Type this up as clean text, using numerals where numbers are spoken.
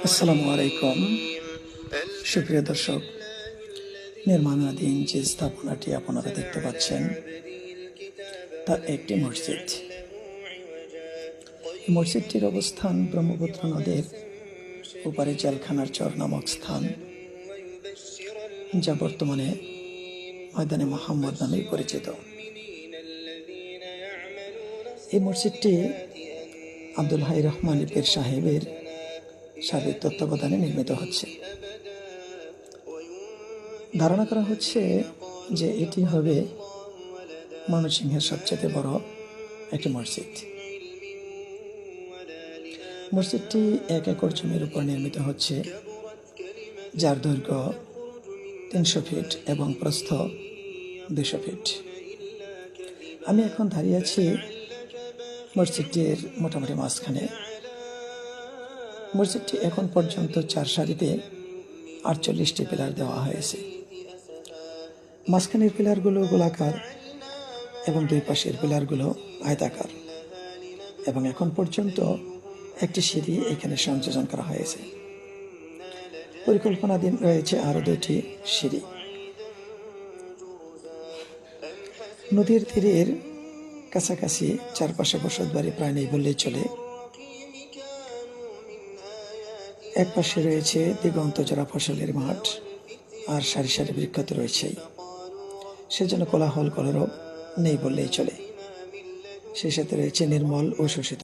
আসসালামু আলাইকুম। সুপ্রিয় দর্শক, নির্মাণাধীন যে স্থাপনাটি আপনারা দেখতে পাচ্ছেন তা একটি মসজিদ। মসজিদটির অবস্থান ব্রহ্মপুত্র নদীর ওপারে জেলখানার চর নামক স্থান, যা বর্তমানে ময়দানে মোহাম্মদ নামে পরিচিত। এই মসজিদটি আব্দুল হাই রহমানী পীর সাহেবের সাবেক তত্ত্বাবধানে নির্মিত হচ্ছে। ধারণা করা হচ্ছে যে এটি হবে ময়মনসিংহের সবচেয়ে বড় একটি মসজিদ। মসজিদটি 1 একর জমির উপর নির্মিত হচ্ছে, যার দৈর্ঘ্য 300 ফিট এবং প্রস্থ 200 ফিট। আমি এখন দাঁড়িয়ে আছি মসজিদটির মোটামুটি মাঝখানে। মসজিদটি এখন পর্যন্ত 4 সারিতে 48টি পিলার দেওয়া হয়েছে। মাঝখানের পিলারগুলো গোলাকার এবং 2 পাশের পিলারগুলো আয়তাকার, এবং এখন পর্যন্ত একটি সিঁড়ি এখানে সংযোজন করা হয়েছে। পরিকল্পনাধীন রয়েছে আরও 2টি সিঁড়ি। নদীর তীরের কাছাকাছি চারপাশে বসতবাড়ি প্রায় নেই বললেই চলে। এক পাশে রয়েছে দিগন্ত জোড়া ফসলের মাঠ, আর সারি সারি বৃক্ষ তো রয়েছেই। সেজন্য কোলাহল কলরব নেই বললেই চলে। সেই সাথে রয়েছে নির্মল ও শোষিত